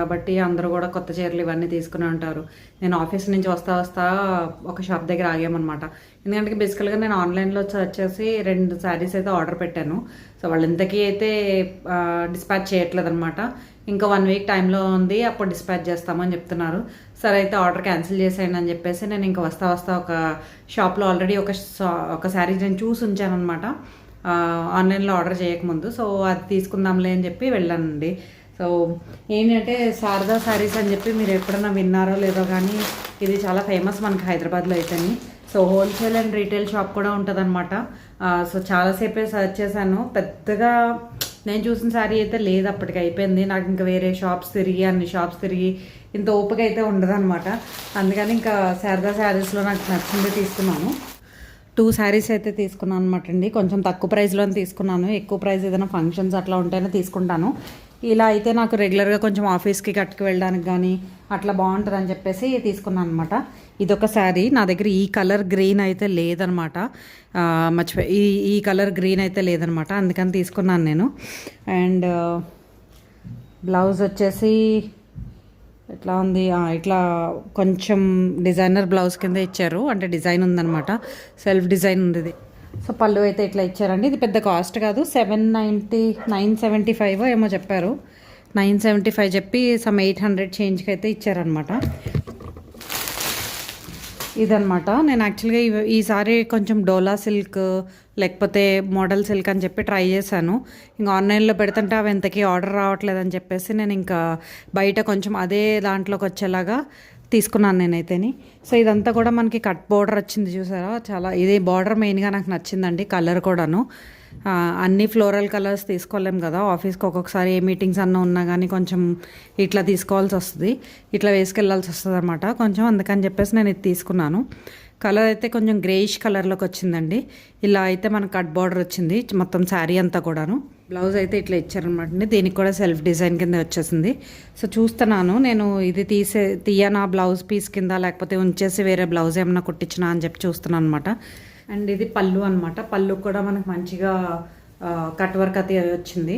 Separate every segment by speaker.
Speaker 1: కాబట్టి అందరూ కూడా కొత్త చీరలు ఇవన్నీ తీసుకుని ఉంటారు. నేను ఆఫీస్ నుంచి వస్తా ఒక షాప్ దగ్గర ఆగామన్నమాట. ఎందుకంటే బేసికల్గా నేను ఆన్లైన్లో సెర్చ్ చేసి 2 శారీస్ అయితే ఆర్డర్ పెట్టాను. సో వాళ్ళు ఇంతకీ అయితే డిస్పాచ్ చేయట్లేదు అనమాట. ఇంకా 1 వీక్ టైంలో ఉంది, అప్పుడు డిస్పాచ్ చేస్తామని చెప్తున్నారు. సరే అయితే ఆర్డర్ క్యాన్సిల్ చేసేయండి అని చెప్పేసి నేను ఇంకా వస్తా ఒక షాప్లో ఆల్రెడీ ఒక శారీ నేను చూసి ఉంచాను అనమాట ఆన్లైన్లో ఆర్డర్ చేయకముందు. సో అది తీసుకుందాంలే అని చెప్పి వెళ్ళానండి. సో ఏంటంటే శారదా శారీస్ అని చెప్పి మీరు ఎప్పుడైనా విన్నారో లేదో కానీ ఇది చాలా ఫేమస్ మనకి హైదరాబాద్లో అయితేని. So wholesale and retail shop కూడా ఉంటుందన్నమాట. సో చాలాసేపే సర్చ్ చేశాను, పెద్దగా నేను చూసిన శారీ అయితే లేదు, అప్పటికి అయిపోయింది. నాకు ఇంకా వేరే అన్ని షాప్స్ తిరిగి ఇంత ఓపిక అయితే ఉండదన్నమాట. అందుకని ఇంకా శారదా శారీస్లో నాకు నచ్చింది తీసుకున్నాను. 2 శారీస్ అయితే తీసుకున్నాను అనమాట అండి. కొంచెం తక్కువ ప్రైస్లోనే తీసుకున్నాను. ఎక్కువ ప్రైస్ ఏదైనా ఫంక్షన్స్ అట్లా ఉంటేనే తీసుకుంటాను. ఇలా అయితే నాకు రెగ్యులర్గా కొంచెం ఆఫీస్కి కట్టుకు వెళ్ళడానికి కానీ అట్లా బాగుంటుంది అని చెప్పేసి తీసుకున్నాను అనమాట. ఇదొక శారీ. నా దగ్గర ఈ కలర్ గ్రీన్ అయితే లేదనమాట, ఈ కలర్ గ్రీన్ అయితే లేదనమాట, అందుకని తీసుకున్నాను నేను. అండ్ బ్లౌజ్ వచ్చేసి ఎట్లా ఉంది, ఇట్లా కొంచెం డిజైనర్ బ్లౌజ్ కింద ఇచ్చారు, అంటే డిజైన్ ఉందనమాట, సెల్ఫ్ డిజైన్ ఉంది ఇది. సో పళ్ళు అయితే ఇట్లా ఇచ్చారండి. ఇది పెద్ద కాస్ట్ కాదు, 975 ఏమో చెప్పారు. 975 చెప్పి సమ్ 800 చేంజ్కి అయితే ఇచ్చారనమాట. ఇదనమాట. నేను యాక్చువల్గా ఈసారి కొంచెం డోలా సిల్క్ లేకపోతే మోడల్ సిల్క్ అని చెప్పి ట్రై చేశాను. ఇంకా ఆన్లైన్లో పెడుతుంటే అవి ఎంతకీ ఆర్డర్ రావట్లేదని చెప్పేసి నేను ఇంకా బయట కొంచెం అదే దాంట్లోకి వచ్చేలాగా తీసుకున్నాను నేనైతేని. సో ఇదంతా కూడా మనకి కట్ బోర్డర్ వచ్చింది చూసారా, చాలా ఇది బార్డర్ మెయిన్గా నాకు నచ్చిందండి. కలర్ కూడాను అన్ని ఫ్లోరల్ కలర్స్ తీసుకోలేం కదా ఆఫీస్కి, ఒక్కొక్కసారి ఏ మీటింగ్స్ అన్న ఉన్నా కానీ కొంచెం ఇట్లా తీసుకోవాల్సి వస్తుంది, ఇట్లా వేసుకెళ్ళాల్సి వస్తుంది అనమాట కొంచెం. అందుకని చెప్పేసి నేను ఇది తీసుకున్నాను. కలర్ అయితే కొంచెం గ్రేయిష్ కలర్లోకి వచ్చిందండి. ఇలా అయితే మనకు కట్ బార్డర్ వచ్చింది మొత్తం శారీ అంతా కూడాను. బ్లౌజ్ అయితే ఇట్లా ఇచ్చారనమాట అండి. దీనికి కూడా సెల్ఫ్ డిజైన్ కింద వచ్చేసింది. సో చూస్తున్నాను నేను ఇది తీయనా బ్లౌజ్ పీస్ కింద లేకపోతే ఉంచేసి వేరే బ్లౌజ్ ఏమన్నా కుట్టించినా అని చెప్పి చూస్తున్నాను అనమాట. అండ్ ఇది పళ్ళు అనమాట. పళ్ళు కూడా మనకు మంచిగా కట్ వర్క్ అది వచ్చింది.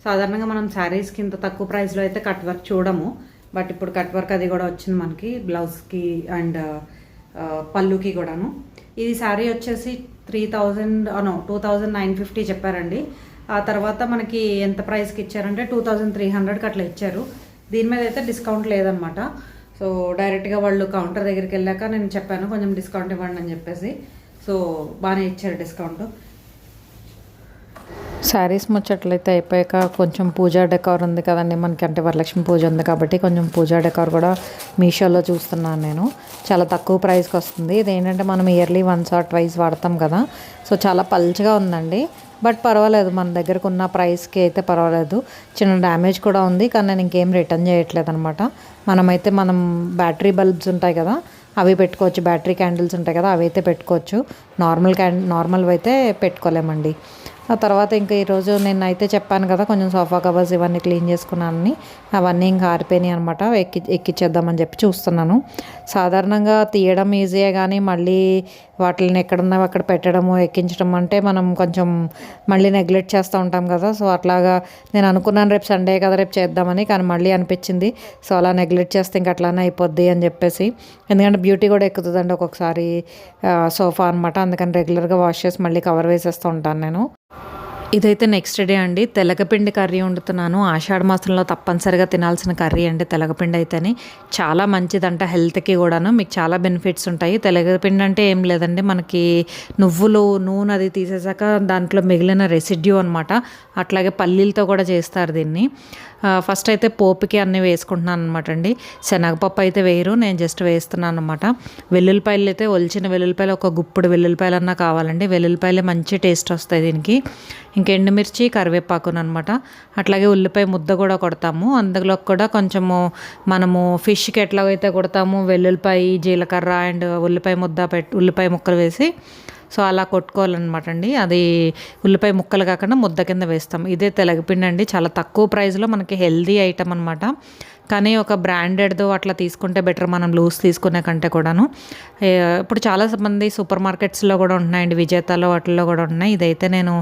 Speaker 1: సాధారణంగా మనం శారీస్కి ఇంత తక్కువ ప్రైస్లో అయితే కట్ వర్క్ చూడము, బట్ ఇప్పుడు కట్ వర్క్ అది కూడా వచ్చింది మనకి బ్లౌజ్కి అండ్ పళ్ళుకి కూడాను. ఇది శారీ వచ్చేసి 2950 చెప్పారండి. ఆ తర్వాత మనకి ఎంత ప్రైస్కి ఇచ్చారంటే 2300కి అట్లా ఇచ్చారు. దీని మీద అయితే డిస్కౌంట్ లేదనమాట. సో డైరెక్ట్గా వాళ్ళు కౌంటర్ దగ్గరికి వెళ్ళాక నేను చెప్పాను కొంచెం డిస్కౌంట్ ఇవ్వండి అని చెప్పేసి. సో బాగానే ఇచ్చారు డిస్కౌంట్. శారీస్ ముచ్చట్లయితే అయిపోయాక కొంచెం పూజా డెకార్ ఉంది కదండి మనకి, అంటే వరలక్ష్మి పూజ ఉంది కాబట్టి కొంచెం పూజా డెకార్ కూడా మీషోలో చూస్తున్నాను నేను. చాలా తక్కువ ప్రైస్కి వస్తుంది. ఇది ఏంటంటే మనం ఇయర్లీ 1 or 2 వాడతాం కదా. సో చాలా పల్చగా ఉందండి, బట్ పర్వాలేదు, మన దగ్గరకు ఉన్న ప్రైస్కి అయితే పర్వాలేదు. చిన్న డ్యామేజ్ కూడా ఉంది కానీ నేను ఇంకేం రిటర్న్ చేయట్లేదు అనమాట. మనం బ్యాటరీ బల్బ్స్ ఉంటాయి కదా అవి పెట్టుకోవచ్చు, బ్యాటరీ క్యాండిల్స్ ఉంటాయి కదా అవి అయితే పెట్టుకోవచ్చు, నార్మల్ అయితే పెట్టుకోలేమండి. ఆ తర్వాత ఇంకా ఈరోజు నేను అయితే చెప్పాను కదా కొంచెం సోఫా కవర్స్ ఇవన్నీ క్లీన్ చేసుకున్నానని, అవన్నీ ఇంకా ఆరిపోయినాయి అనమాట. ఎక్కిచ్చేద్దామని చెప్పి చూస్తున్నాను. సాధారణంగా తీయడం ఈజీయే కానీ మళ్ళీ వాటిని ఎక్కడున్నావు అక్కడ పెట్టడము ఎక్కించడం అంటే మనం కొంచెం మళ్ళీ నెగ్లెక్ట్ చేస్తూ ఉంటాం కదా. సో అట్లాగా నేను అనుకున్నాను రేపు సండే కదా రేపు చేద్దామని, కానీ మళ్ళీ అనిపించింది సో అలా నెగ్లెక్ట్ చేస్తే ఇంకా అట్లానే అయిపోద్ది అని చెప్పేసి. ఎందుకంటే బ్యూటీ కూడా ఎక్కుతుందండి ఒక్కొక్కసారి సోఫా అనమాట. అందుకని రెగ్యులర్గా వాష్ చేసి మళ్ళీ కవర్ వేసేస్తూ ఉంటాను నేను. ఇదైతే నెక్స్ట్ డే అండి. తెలగపిండి కర్రీ వండుతున్నాను. ఆషాఢ మాసంలో తప్పనిసరిగా తినాల్సిన కర్రీ అండి తెలగపిండి అయితేనే. చాలా మంచిదంట హెల్త్కి కూడాను, మీకు చాలా బెనిఫిట్స్ ఉంటాయి. తెలగపిండి అంటే ఏం లేదండి, మనకి నువ్వులు నూనె అది తీసేసాక దాంట్లో మిగిలిన రెసిడ్యూ అనమాట. అట్లాగే పల్లీలతో కూడా చేస్తారు దీన్ని. ఫస్ట్ అయితే పోపుకి అన్నీ వేసుకుంటున్నాను అనమాట అండి. శనగపప్పు అయితే వేయరు, నేను జస్ట్ వేస్తున్నాను అనమాట. వెల్లుల్లిపాయలు అయితే ఒలిచిన వెల్లుల్లిపాయలు ఒక గుప్పుడు వెల్లుల్లిపాయలన్నా కావాలండి. వెల్లుల్లిపాయలే మంచి టేస్ట్ వస్తాయి దీనికి. ఇంకా ఎండుమిర్చి కరివేపాకును అనమాట. అట్లాగే ఉల్లిపాయ ముద్ద కూడా కొడతాము. అందులో కూడా కొంచెము మనము ఫిష్కి ఎట్లాగైతే కొడతాము వెల్లుల్లిపాయ జీలకర్ర అండ్ ఉల్లిపాయ ముద్ద ఉల్లిపాయ ముక్కలు వేసి సో అలా కొట్టుకోవాలన్నమాట అండి. అది ఉల్లిపాయ ముక్కలు కాకుండా ముద్ద కింద వేస్తాం. ఇదే తెలగపిండి అండి, చాలా తక్కువ ప్రైస్లో మనకి హెల్దీ ఐటమ్ అనమాట. కానీ ఒక బ్రాండెడ్‌దో అట్లా తీసుకుంటే బెటర్, మనం లూజ్ తీసుకునే కంటే కూడాను. ఇప్పుడు చాలా మంది సూపర్ మార్కెట్స్‌లో కూడా ఉంటున్నాయండి, విజేతలో వాటిల్లో కూడా ఉన్నాయి. ఇదైతే నేను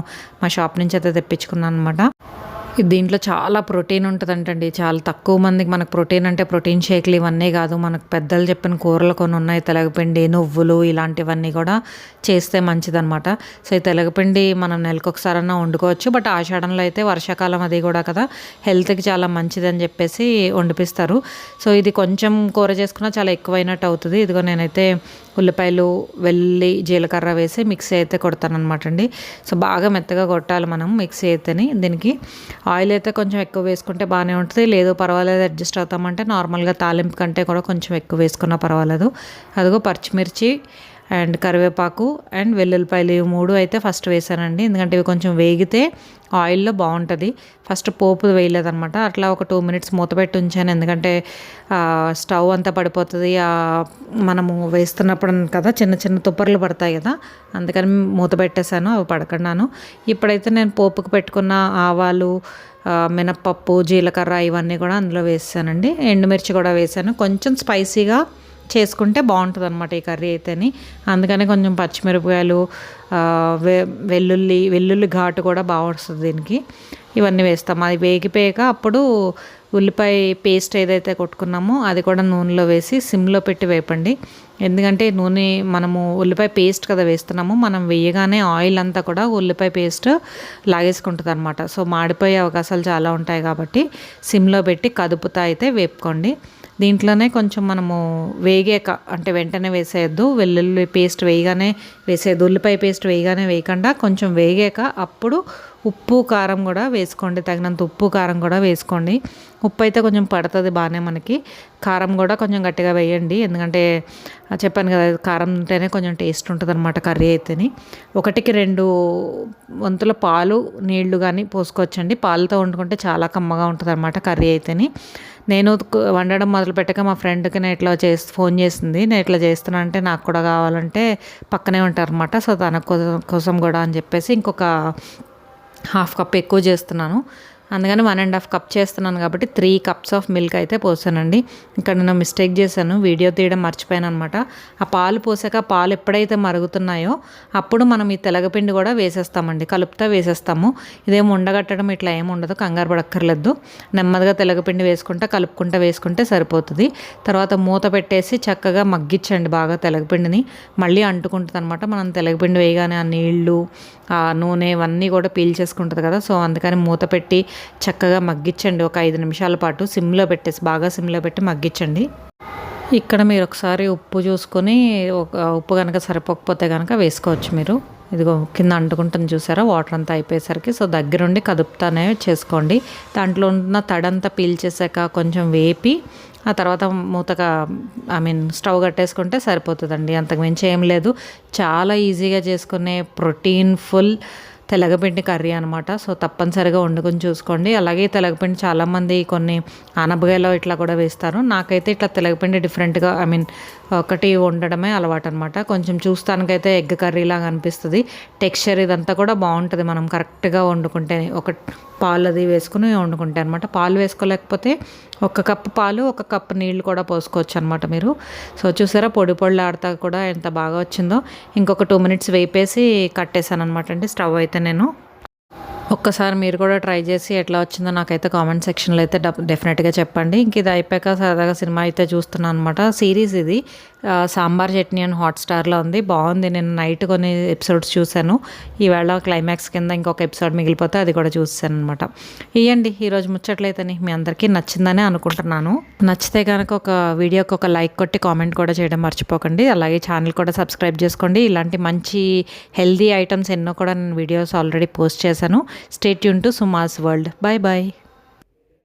Speaker 1: మా షాప్ నుంచి అయితే తెప్పించుకున్నాను అనమాట. దీంట్లో చాలా ప్రోటీన్ ఉంటుందంటండి. చాలా తక్కువ మందికి మనకు ప్రోటీన్ అంటే ప్రోటీన్ షేక్లు ఇవన్నీ కాదు, మనకు పెద్దలు చెప్పిన కూరలు కొన్ని ఉన్నాయి, తెలగపిండి, నువ్వులు ఇలాంటివన్నీ కూడా చేస్తే మంచిదన్నమాట. సో ఈ తెలగపిండి మనం నెలకు ఒకసారన్నా వండుకోవచ్చు. బట్ ఆషాఢంలో అయితే వర్షాకాలం అది కూడా కదా, హెల్త్కి చాలా మంచిదని చెప్పేసి వండిపిస్తారు. సో ఇది కొంచెం కూర చేసుకున్నా చాలా ఎక్కువైనట్టు అవుతుంది. ఇదిగో నేనైతే ఉల్లిపాయలు, వెల్లుల్లి, జీలకర్ర వేసి మిక్సీ అయితే కొడతానమాట అండి. సో బాగా మెత్తగా కొట్టాలి మనం మిక్సీ అయితేని. దీనికి ఆయిల్ అయితే కొంచెం ఎక్కువ వేసుకుంటే బాగానే ఉంటుంది, లేదు పర్వాలేదు అడ్జస్ట్ అవుతామంటే నార్మల్గా తాలింపు కంటే కూడా కొంచెం ఎక్కువ వేసుకున్నా పర్వాలేదు. అదిగో పచ్చిమిర్చి అండ్ కరివేపాకు అండ్ వెల్లుల్లిపాయలు ఇవి 3 అయితే ఫస్ట్ వేసానండి, ఎందుకంటే ఇవి కొంచెం వేగితే ఆయిల్లో బాగుంటుంది. ఫస్ట్ పోపు వేయలేదనమాట, అట్లా ఒక 2 మినిట్స్ మూత పెట్టి ఉంచాను, ఎందుకంటే స్టవ్ అంతా పడిపోతుంది మనము వేస్తున్నప్పుడు కదా, చిన్న చిన్న తుప్పర్లు పడతాయి కదా, అందుకని మూత పెట్టేశాను అవి పడకున్నాను. ఇప్పుడైతే నేను పోపుకు పెట్టుకున్న ఆవాలు, మినప్పప్పు, జీలకర్ర ఇవన్నీ కూడా అందులో వేసానండి. ఎండుమిర్చి కూడా వేసాను. కొంచెం స్పైసీగా చేసుకుంటే బాగుంటుంది అనమాట ఈ కర్రీ అయితేని, అందుకని కొంచెం పచ్చిమిరపకాయలు, వెల్లుల్లి ఘాటు కూడా బాగా వస్తుంది దీనికి. ఇవన్నీ వేస్తాం. అది వేగిపోయాక అప్పుడు ఉల్లిపాయ పేస్ట్ ఏదైతే కొట్టుకున్నామో అది కూడా నూనెలో వేసి సిమ్లో పెట్టి వేపండి. ఎందుకంటే నూనె మనము ఉల్లిపాయ పేస్ట్ కదా వేస్తున్నాము, మనం వేయగానే ఆయిల్ అంతా కూడా ఉల్లిపాయ పేస్ట్ లాగేసుకుంటుంది అనమాట. సో మాడిపోయే అవకాశాలు చాలా ఉంటాయి కాబట్టి సిమ్లో పెట్టి కదుపుతా అయితే వేపుకోండి. దీంట్లోనే కొంచెం మనము వేగాక, అంటే వెంటనే వేసేయద్దు, వెల్లుల్లి పేస్ట్ వేయగానే వేసేయద్దు, ఉల్లిపాయ పేస్ట్ వేయగానే వేయకుండా కొంచెం వేగాక అప్పుడు ఉప్పు కారం కూడా వేసుకోండి, తగినంత ఉప్పు కారం కూడా వేసుకోండి. ఉప్పు అయితే కొంచెం పడుతుంది బాగానే మనకి, కారం కూడా కొంచెం గట్టిగా వేయండి, ఎందుకంటే చెప్పాను కదా కారం ఉంటేనే కొంచెం టేస్ట్ ఉంటుంది అనమాట కర్రీ అయితేని. 1కి 2 వంతుల పాలు నీళ్లు కానీ పోసుకోవచ్చండి. పాలతో వండుకుంటే చాలా కమ్మగా ఉంటుంది అనమాట కర్రీ అయితేని. నేను వండడం మొదలుపెట్టాక మా ఫ్రెండ్కి నేను ఇట్లా ఫోన్ చేసింది, నేను ఇట్లా చేస్తున్నా అంటే నాకు కూడా కావాలంటే పక్కనే ఉంటారు అనమాట. సో తన కోసం కూడా అని చెప్పేసి ఇంకొక 1/2 కప్ ఎక్కువ చేస్తున్నాను, అందుకని 1.5 కప్ చేస్తున్నాను కాబట్టి 3 కప్స్ ఆఫ్ మిల్క్ అయితే పోసానండి. ఇక్కడ నేను మిస్టేక్ చేశాను, వీడియో తీయడం మర్చిపోయాను అనమాట. ఆ పాలు పోసాక పాలు ఎప్పుడైతే మరుగుతున్నాయో అప్పుడు మనం ఈ తెలగపిండి కూడా వేసేస్తామండి, కలుపుతా వేసేస్తాము. ఇదేం ఉండగట్టడం ఇట్లా ఏమి ఉండదు, కంగారు పడక్కర్లేదు. నెమ్మదిగా తెలగపిండి కలుపుకుంటా వేసుకుంటే సరిపోతుంది. తర్వాత మూత పెట్టేసి చక్కగా మగ్గించండి బాగా తెలగపిండిని, మళ్ళీ అంటుకుంటుంది అనమాట. మనం తెలగపిండి వేయగానే ఆ నీళ్లు, ఆ నూనె ఇవన్నీ కూడా పీల్చేసుకుంటుంది కదా, సో అందుకని మూత పెట్టి చక్కగా మగ్గించండి ఒక 5 నిమిషాల పాటు, సిమ్లో పెట్టేసి బాగా సిమ్లో పెట్టి మగ్గించండి. ఇక్కడ మీరు ఒకసారి ఉప్పు చూసుకొని, ఉప్పు కనుక సరిపోకపోతే కనుక వేసుకోవచ్చు మీరు. ఇదిగో కింద అంటుకుంటుంది చూసారా వాటర్ అంతా అయిపోయేసరికి, సో దగ్గరుండి కదుపుతానే చేసుకోండి. దాంట్లో ఉన్న తడంతా పీల్చేసాక కొంచెం వేపి ఆ తర్వాత మూతగా స్టవ్ కట్టేసుకుంటే సరిపోతుందండి, అంతకు మించి ఏం లేదు. చాలా ఈజీగా చేసుకునే ప్రోటీన్ ఫుల్ తెలగపిండి కర్రీ అనమాట. సో తప్పనిసరిగా వండుకొని చూసుకోండి. అలాగే తెలగపిండి చాలామంది కొన్ని ఆనపకాయలో ఇట్లా కూడా వేస్తారు, నాకైతే ఇట్లా తెలగపిండి డిఫరెంట్గా ఒకటి వండడమే అలవాటు అనమాట. కొంచెం చూస్తానికైతే ఎగ్ కర్రీ లాగా అనిపిస్తుంది, టెక్స్చర్ ఇదంతా కూడా బాగుంటుంది మనం కరెక్ట్గా వండుకుంటే, ఒక పాలు అది వేసుకుని వండుకుంటే అనమాట. పాలు వేసుకోలేకపోతే 1 కప్పు పాలు 1 కప్పు నీళ్ళు కూడా పోసుకోవచ్చు అనమాట మీరు. సో చూసారా పొడి ఆడుతా కూడా ఎంత బాగా వచ్చిందో. ఇంకొక 2 మినిట్స్ వేపేసి కట్టేశాను అనమాట అండి స్టవ్ అయితే నేను. ఒక్కసారి మీరు కూడా ట్రై చేసి ఎట్లా వచ్చిందో నాకైతే కామెంట్ సెక్షన్లో అయితే డెఫినెట్గా చెప్పండి. ఇంక ఇది అయిపోయాక సరదాగా సినిమా అయితే చూస్తున్నాను అనమాట. సిరీస్ ఇది సాంబార్ చట్నీ అని హాట్స్టార్లో ఉంది, బాగుంది. నేను నైట్ కొన్ని ఎపిసోడ్స్ చూశాను, ఈవేళ క్లైమాక్స్ కింద ఇంకొక ఎపిసోడ్ మిగిలిపోతే అది కూడా చూసాను అనమాట. ఇవ్వండి ఈరోజు ముచ్చట్లయితేని మీ అందరికీ నచ్చిందనే అనుకుంటున్నాను. నచ్చితే కనుక ఒక వీడియోకి ఒక లైక్ కొట్టి కామెంట్ కూడా చేయడం మర్చిపోకండి. అలాగే ఛానల్ కూడా సబ్స్క్రైబ్ చేసుకోండి. ఇలాంటి మంచి హెల్దీ ఐటమ్స్ ఎన్నో కూడా నేను వీడియోస్ ఆల్రెడీ పోస్ట్ చేశాను. Stay tune to Suma's world. Bye bye.